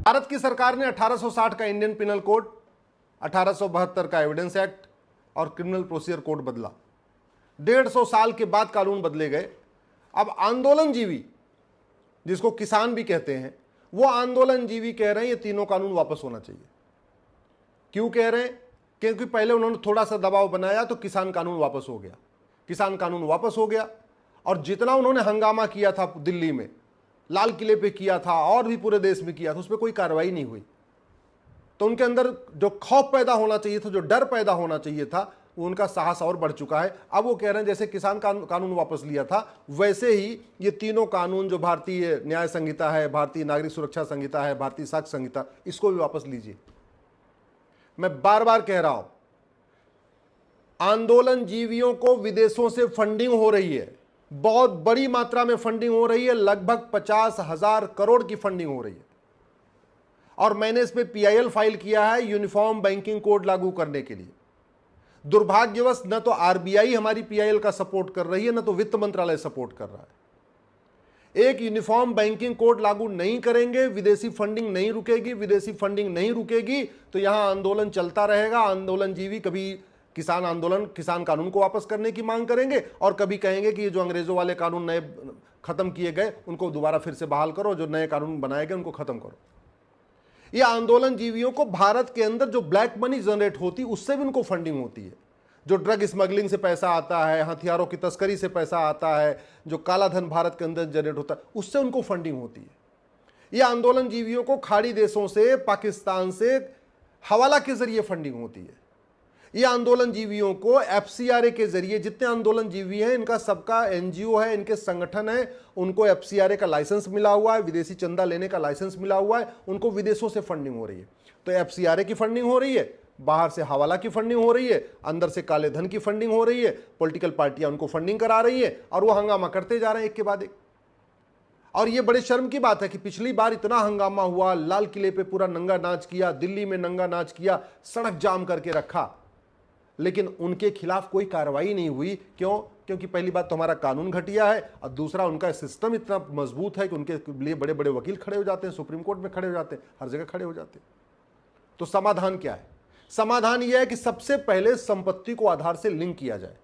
भारत की सरकार ने 1860 का इंडियन पिनल कोड, 1872 का एविडेंस एक्ट और क्रिमिनल प्रोसीजर कोड बदला। 150 साल के बाद कानून बदले गए। अब आंदोलनजीवी, जिसको किसान भी कहते हैं, वो आंदोलनजीवी कह रहे हैं ये तीनों कानून वापस होना चाहिए। क्यों कह रहे हैं? क्योंकि पहले उन्होंने थोड़ा सा दबाव बनाया तो किसान कानून वापस हो गया। किसान कानून वापस हो गया और जितना उन्होंने हंगामा किया था दिल्ली में, लाल किले पे किया था और भी पूरे देश में किया था, उस पर कोई कार्रवाई नहीं हुई। तो उनके अंदर जो खौफ पैदा होना चाहिए था, जो डर पैदा होना चाहिए था, वो उनका साहस और बढ़ चुका है। अब वो कह रहे हैं जैसे किसान कानून वापस लिया था, वैसे ही ये तीनों कानून, जो भारतीय न्याय संहिता है, भारतीय नागरिक सुरक्षा संहिता है, भारतीय साक्ष्य संहिता, इसको भी वापस लीजिए। मैं बार बार कह रहा हूं, आंदोलनजीवियों को विदेशों से फंडिंग हो रही है, बहुत बड़ी मात्रा में फंडिंग हो रही है, लगभग 50,000 करोड़ की फंडिंग हो रही है। और मैंने इस पे पीआईएल फाइल किया है यूनिफॉर्म बैंकिंग कोड लागू करने के लिए। दुर्भाग्यवश न तो आरबीआई हमारी पीआईएल का सपोर्ट कर रही है, न तो वित्त मंत्रालय सपोर्ट कर रहा है। एक यूनिफॉर्म बैंकिंग कोड लागू नहीं करेंगे, विदेशी फंडिंग नहीं रुकेगी। विदेशी फंडिंग नहीं रुकेगी तो यहां आंदोलन चलता रहेगा। आंदोलनजीवी कभी किसान कानून को वापस करने की मांग करेंगे और कभी कहेंगे कि ये जो अंग्रेजों वाले कानून नए खत्म किए गए उनको दोबारा फिर से बहाल करो, जो नए कानून बनाए गए उनको खत्म करो। ये आंदोलनजीवियों को भारत के अंदर जो ब्लैक मनी जनरेट होती है उससे भी उनको फंडिंग होती है। जो ड्रग स्मगलिंग से पैसा आता है, हथियारों की तस्करी से पैसा आता है, जो काला धन भारत के अंदर जनरेट होता है, उससे उनको फंडिंग होती है। ये आंदोलनजीवियों को खाड़ी देशों से, पाकिस्तान से हवाला के जरिए फंडिंग होती है। ये आंदोलनजीवियों को एफसीआरए के जरिए, जितने आंदोलनजीवी हैं इनका सबका एनजीओ है, इनके संगठन है, उनको एफसीआरए का लाइसेंस मिला हुआ है, विदेशी चंदा लेने का लाइसेंस मिला हुआ है, उनको विदेशों से फंडिंग हो रही है। तो एफसीआरए की फंडिंग हो रही है, बाहर से हवाला की फंडिंग हो रही है, अंदर से काले धन की फंडिंग हो रही है, पॉलिटिकल पार्टियां उनको फंडिंग करा रही है और वो हंगामा करते जा रहे हैं एक के बाद एक। और ये बड़े शर्म की बात है कि पिछली बार इतना हंगामा हुआ, लाल किले पे पूरा नंगा नाच किया, दिल्ली में नंगा नाच किया, सड़क जाम करके रखा, लेकिन उनके खिलाफ कोई कार्रवाई नहीं हुई। क्यों? क्योंकि पहली बात तो हमारा कानून घटिया है और दूसरा उनका सिस्टम इतना मजबूत है कि उनके लिए बड़े बड़े वकील खड़े हो जाते हैं, सुप्रीम कोर्ट में खड़े हो जाते हैं, हर जगह खड़े हो जाते हैं। तो समाधान क्या है? समाधान यह है कि सबसे पहले संपत्ति को आधार से लिंक किया जाए।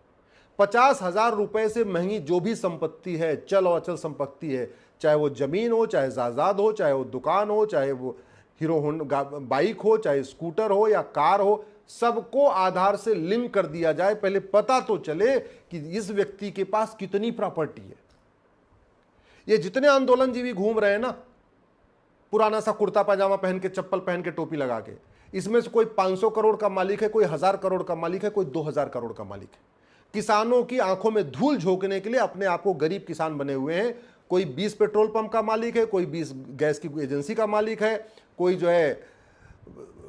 50,000 रुपए से महंगी जो भी संपत्ति है, चल और अचल संपत्ति है, चाहे वो जमीन हो, चाहे जायदाद हो, चाहे वो दुकान हो, चाहे वो हीरो होंडा बाइक हो, चाहे स्कूटर हो या कार हो, सबको आधार से लिंक कर दिया जाए। पहले पता तो चले कि इस व्यक्ति के पास कितनी प्रॉपर्टी है। ये जितने आंदोलनजीवी घूम रहे हैं ना, पुराना सा कुर्ता पैजामा पहन के, चप्पल पहन के, टोपी लगा के, इसमें से कोई 500 करोड़ का मालिक है, कोई 1000 करोड़ का मालिक है, कोई 2000 करोड़ का मालिक है। किसानों की आंखों में धूल झोंकने के लिए अपने आप को गरीब किसान बने हुए हैं। कोई 20 पेट्रोल पंप का मालिक है, कोई 20 गैस की एजेंसी का मालिक है, कोई जो है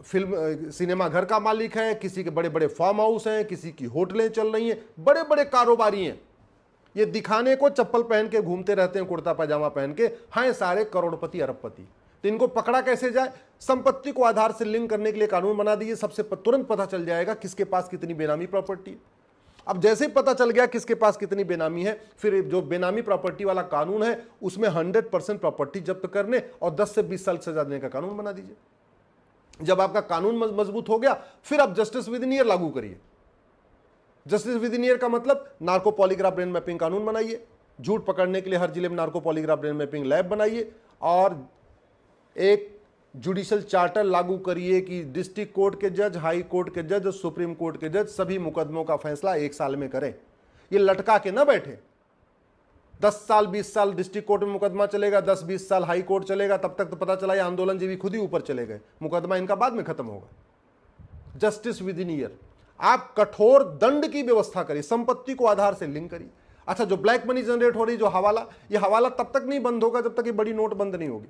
फिल्म सिनेमा घर का मालिक है, किसी के बड़े बड़े फार्म हाउस हैं, किसी की होटलें चल रही हैं, बड़े बड़े कारोबारी हैं। ये दिखाने को चप्पल पहन के घूमते रहते हैं, कुर्ता पैजामा पहन के, हाँ सारे करोड़पति अरबपति। तो इनको पकड़ा कैसे जाए? संपत्ति को आधार से लिंक करने के लिए कानून बना दिए। सबसे तुरंत पता चल जाएगा किसके पास कितनी बेनामी प्रॉपर्टी है। अब जैसे ही पता चल गया किसके पास कितनी बेनामी है, फिर जो बेनामी प्रॉपर्टी वाला कानून है उसमें 100% प्रॉपर्टी जब्त करने और 10 से 20 साल सजा देने का कानून बना दीजिए। जब आपका कानून मजबूत हो गया, फिर आप जस्टिस विद इन ईयर लागू करिए। जस्टिस विद इन ईयर का मतलब नार्को पॉलीग्राफ ब्रेन मैपिंग कानून बनाइए, झूठ पकड़ने के लिए हर जिले में narco polygraph brain mapping lab बनाइए और एक जुडिशियल चार्टर लागू करिए कि डिस्ट्रिक्ट कोर्ट के जज, हाई कोर्ट के जज, सुप्रीम कोर्ट के जज सभी मुकदमों का फैसला 1 साल में करें। ये लटका के ना बैठे। 10 साल 20 साल डिस्ट्रिक्ट कोर्ट में मुकदमा चलेगा, 10-20 साल हाई कोर्ट चलेगा, तब तक तो पता चला ये आंदोलनजीवी खुद ही ऊपर चले गए, मुकदमा इनका बाद में खत्म होगा। Justice with in year. आप कठोर दंड की व्यवस्था करिए, संपत्ति को आधार से लिंक करिए। अच्छा, जो ब्लैक मनी जनरेट हो रही, जो हवाला, ये हवाला तब तक नहीं बंद होगा जब तक ये बड़ी नोट बंद नहीं होगी।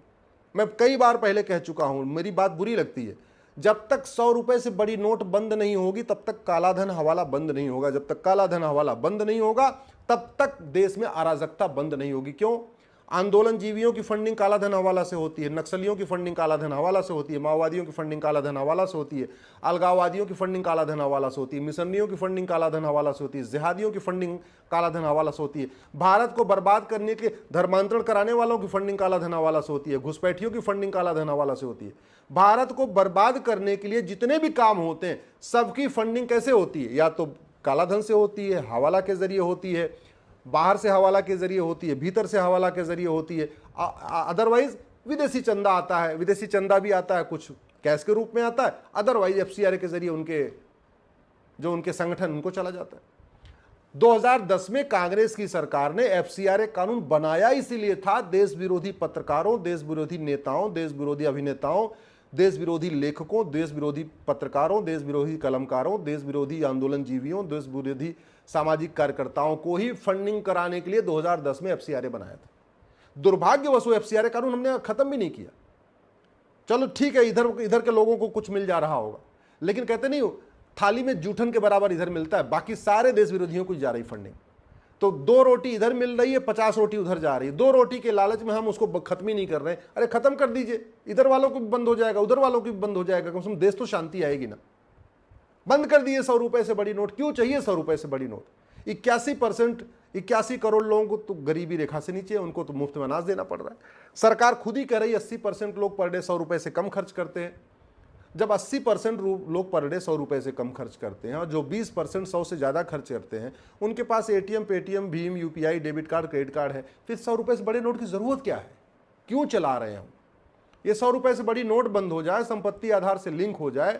मैं कई बार पहले कह चुका हूं, मेरी बात बुरी लगती है, जब तक 100 रुपए से बड़ी नोट बंद नहीं होगी तब तक काला धन हवाला बंद नहीं होगा। जब तक काला धन हवाला बंद नहीं होगा तब तक देश में अराजकता बंद नहीं होगी। क्यों? आंदोलन जीवियों की फंडिंग काला धन हवाला से होती है, नक्सलियों की फंडिंग काला धन हवाला से होती है, माओवादियों की फंडिंग काला धन हवाला से होती है, अलगाववादियों की फंडिंग काला धन हवाला से होती है, मिशनरियों की फंडिंग काला धन हवाला से होती है, जिहादियों की फंडिंग काला धन हवाला से होती है, भारत को बर्बाद करने के धर्मांतरण कराने वालों की फंडिंग काला धन हवाला से होती है, घुसपैठियों की फंडिंग काला धन हवाला से होती है। भारत को बर्बाद करने के लिए जितने भी काम होते हैं सबकी फंडिंग कैसे होती है? या तो काला धन से होती है, हवाला के जरिए होती है, बाहर से हवाला के जरिए होती है, भीतर से हवाला के जरिए होती है, अदरवाइज विदेशी चंदा आता है। विदेशी चंदा भी आता है, कुछ कैश के रूप में आता है, अदरवाइज एफसीआरए के जरिए उनके संगठन उनको चला जाता है। 2010 में कांग्रेस की सरकार ने एफसीआरए कानून बनाया इसीलिए था, देश विरोधी पत्रकारों, देश विरोधी नेताओं, देश विरोधी अभिनेताओं, देश विरोधी लेखकों, देश विरोधी पत्रकारों, देश विरोधी कलमकारों, देश विरोधी आंदोलन जीवियों, देश विरोधी सामाजिक कार्यकर्ताओं को ही फंडिंग कराने के लिए 2010 में एफसीआरए बनाया था। दुर्भाग्यवश वो एफसीआरए कानून हमने खत्म भी नहीं किया। चलो ठीक है, इधर के लोगों को कुछ मिल जा रहा होगा, लेकिन कहते नहीं हो थाली में जूठन के बराबर इधर मिलता है, बाकी सारे देश विरोधियों को जा रही फंडिंग। तो 2 रोटी इधर मिल रही है, 50 रोटी उधर जा रही है। 2 रोटी के लालच में हम उसको खत्म ही नहीं कर रहे। अरे खत्म कर दीजिए, इधर वालों को भी बंद हो जाएगा, उधर वालों को भी बंद हो जाएगा, कम से कम देश तो शांति आएगी ना। बंद कर दिए 100 रुपए से बड़ी नोट। क्यों चाहिए 100 रुपए से बड़ी नोट? 81 करोड़ लोगों को तो गरीबी रेखा से नीचे, उनको तो मुफ्त में अनाज देना पड़ रहा है। सरकार खुद ही कह रही है 80% लोग पर डे 100 रुपए से कम खर्च करते हैं। जब 80% लोग पर डे 100 रुपए से कम खर्च करते हैं और जो 20% 100 से ज़्यादा खर्च करते हैं उनके पास एटीएम, पेटीएम, भीम, UPI, debit card, credit card है, फिर 100 रुपए से बड़े नोट की ज़रूरत क्या है? क्यों चला रहे हैं हम? ये 100 रुपए से बड़ी नोट बंद हो जाए, संपत्ति आधार से लिंक हो जाए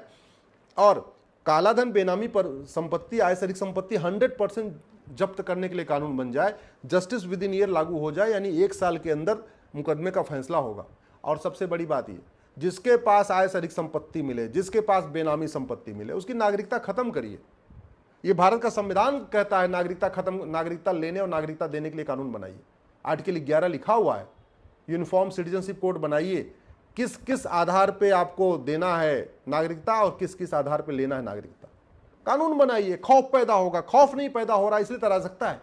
और कालाधन, बेनामी पर संपत्ति, आय से अधिक संपत्ति 100% जब्त करने के लिए कानून बन जाए, जस्टिस विद इन ईयर लागू हो जाए, यानी 1 साल के अंदर मुकदमे का फैसला होगा। और सबसे बड़ी बात ये, जिसके पास आय से अधिक संपत्ति मिले, जिसके पास बेनामी संपत्ति मिले, उसकी नागरिकता खत्म करिए। ये भारत का संविधान कहता है नागरिकता लेने और नागरिकता देने के लिए कानून बनाइए। आर्टिकल 11 लिखा हुआ है, यूनिफॉर्म सिटीजनशिप कोड बनाइए, किस किस आधार पे आपको देना है नागरिकता और किस किस आधार पे लेना है नागरिकता। कानून बनाइए, खौफ पैदा होगा। खौफ नहीं पैदा हो रहा, इसलिए तरह सकता है।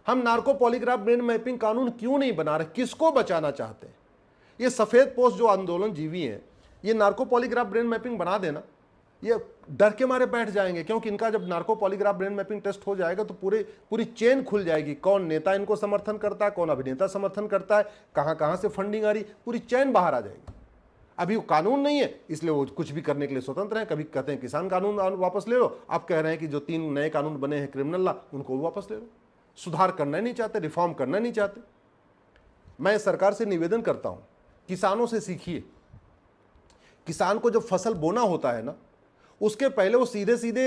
हम नार्को पॉलीग्राफ ब्रेन मैपिंग कानून क्यों नहीं बना रहे? किसको बचाना चाहते हैं? ये सफेद पोस्ट जो आंदोलन जीवी हैं, ये नार्को पॉलीग्राफ ब्रेन मैपिंग बना देना, ये डर के मारे बैठ जाएंगे, क्योंकि इनका जब narco polygraph brain mapping test हो जाएगा तो पूरी चेन खुल जाएगी। कौन नेता इनको समर्थन करता है, कौन अभिनेता समर्थन करता है, कहां से फंडिंग आ रही, पूरी चेन बाहर आ जाएगी। अभी वो कानून नहीं है, इसलिए वो कुछ भी करने के लिए स्वतंत्र हैं। कभी कहते हैं किसान कानून वापस ले लो, अब कह रहे हैं कि जो 3 नए कानून बने हैं क्रिमिनल लॉ, उनको वापस ले लो। सुधार करना नहीं चाहते, रिफॉर्म करना नहीं चाहते। मैं सरकार से निवेदन करता हूं, किसानों से सीखिए। किसान को जब फसल बोना होता है ना, उसके पहले वो सीधे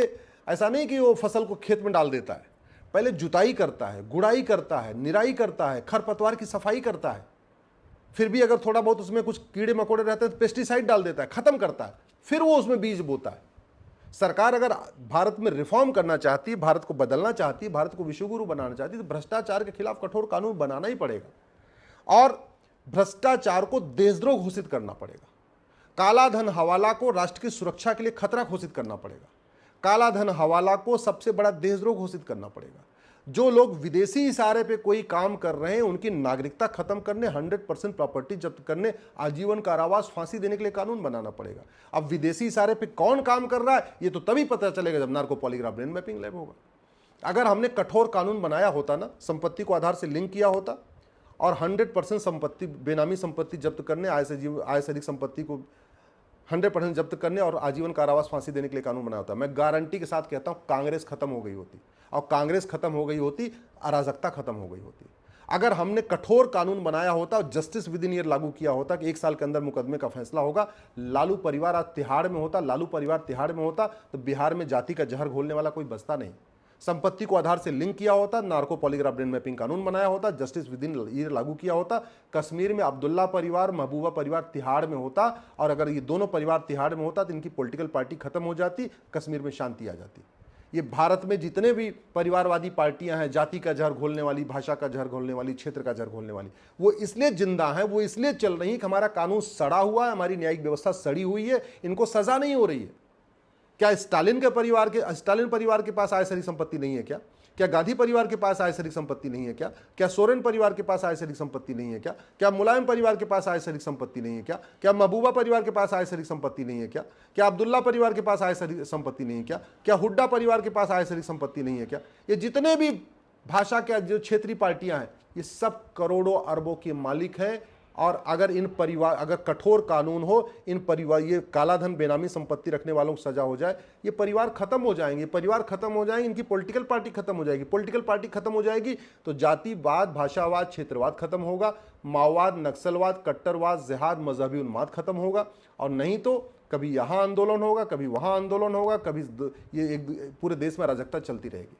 ऐसा नहीं कि वो फसल को खेत में डाल देता है, पहले जुताई करता है, गुड़ाई करता है, निराई करता है, खरपतवार की सफाई करता है, फिर भी अगर थोड़ा बहुत उसमें कुछ कीड़े मकोड़े रहते हैं तो पेस्टिसाइड डाल देता है, खत्म करता है, फिर वो उसमें बीज बोता है। सरकार अगर भारत में रिफॉर्म करना चाहती है, भारत को बदलना चाहती है, भारत को विश्वगुरु बनाना चाहती है, तो भ्रष्टाचार के खिलाफ कठोर कानून बनाना ही पड़ेगा और भ्रष्टाचार को देशद्रोह घोषित करना पड़ेगा। काला धन हवाला को राष्ट्र की सुरक्षा के लिए खतरा घोषित करना पड़ेगा। काला धन हवाला को सबसे बड़ा देशद्रोह घोषित करना पड़ेगा। जो लोग विदेशी इशारे पे कोई काम कर रहे हैं उनकी नागरिकता खत्म करने, 100% प्रॉपर्टी जब्त करने, आजीवन कारावास, फांसी देने के लिए कानून बनाना पड़ेगा। अब विदेशी इशारे पे कौन काम कर रहा है ये तो तभी पता चलेगा जब narco polygraph brain mapping lab होगा। अगर हमने कठोर कानून बनाया होता ना, संपत्ति को आधार से लिंक किया होता और 100% संपत्ति, बेनामी संपत्ति जब्त करने, आय से अधिक संपत्ति को 100% जब्त करने और आजीवन कारावास, फांसी देने के लिए कानून बनाया होता, मैं गारंटी के साथ कहता हूं कांग्रेस खत्म हो गई होती। और कांग्रेस खत्म हो गई होती, अराजकता खत्म हो गई होती। अगर हमने कठोर कानून बनाया होता और जस्टिस विद इन ईयर लागू किया होता कि 1 साल के अंदर मुकदमे का फैसला होगा, लालू परिवार आज तिहाड़ में होता, लालू परिवार तिहाड़ में होता तो बिहार में जाति का जहर घोलने वाला कोई बचता नहीं। संपत्ति को आधार से लिंक किया होता, नार्को पॉलीग्राफ ब्रेन मैपिंग कानून बनाया होता, जस्टिस विद इन ईयर लागू किया होता, कश्मीर में अब्दुल्ला परिवार, महबूबा परिवार तिहाड़ में होता और अगर ये दोनों परिवार तिहाड़ में होता तो इनकी पॉलिटिकल पार्टी खत्म हो जाती, कश्मीर में शांति आ जाती। ये भारत में जितने भी परिवारवादी पार्टियां हैं, जाति का जहर घोलने वाली, भाषा का जहर घोलने वाली, क्षेत्र का जहर घोलने वाली, वो इसलिए जिंदा है, वो इसलिए चल रही है कि हमारा कानून सड़ा हुआ है, हमारी न्यायिक व्यवस्था सड़ी हुई है, इनको सजा नहीं हो रही है। क्या स्टालिन परिवार के पास आय सारी संपत्ति नहीं है क्या? क्या गांधी परिवार के पास आय से अधिक संपत्ति नहीं है क्या? क्या सोरेन परिवार के पास आय से अधिक संपत्ति नहीं है क्या? क्या मुलायम परिवार के पास आय से अधिक संपत्ति नहीं है क्या? क्या महबूबा परिवार के पास आय से अधिक संपत्ति नहीं है क्या? क्या अब्दुल्ला परिवार के पास आय से अधिक संपत्ति नहीं है क्या? क्या हुड्डा परिवार के पास आय से अधिक संपत्ति नहीं है क्या? ये जितने भी भाषा के जो क्षेत्रीय पार्टियां हैं, ये सब करोड़ों अरबों के मालिक हैं। और अगर इन परिवार, अगर कठोर कानून हो, इन परिवार, ये काला धन बेनामी संपत्ति रखने वालों को सजा हो जाए, ये परिवार खत्म हो जाएंगे, परिवार खत्म हो जाएंगे, इनकी पॉलिटिकल पार्टी खत्म हो जाएगी। पॉलिटिकल पार्टी खत्म हो जाएगी तो जातिवाद, भाषावाद, क्षेत्रवाद खत्म होगा, माओवाद, नक्सलवाद, कट्टरवाद, जिहाद, मजहबी उन्माद खत्म होगा। और नहीं तो कभी यहाँ आंदोलन होगा, कभी वहाँ आंदोलन होगा, कभी ये एक पूरे देश में अराजकता चलती रहेगी।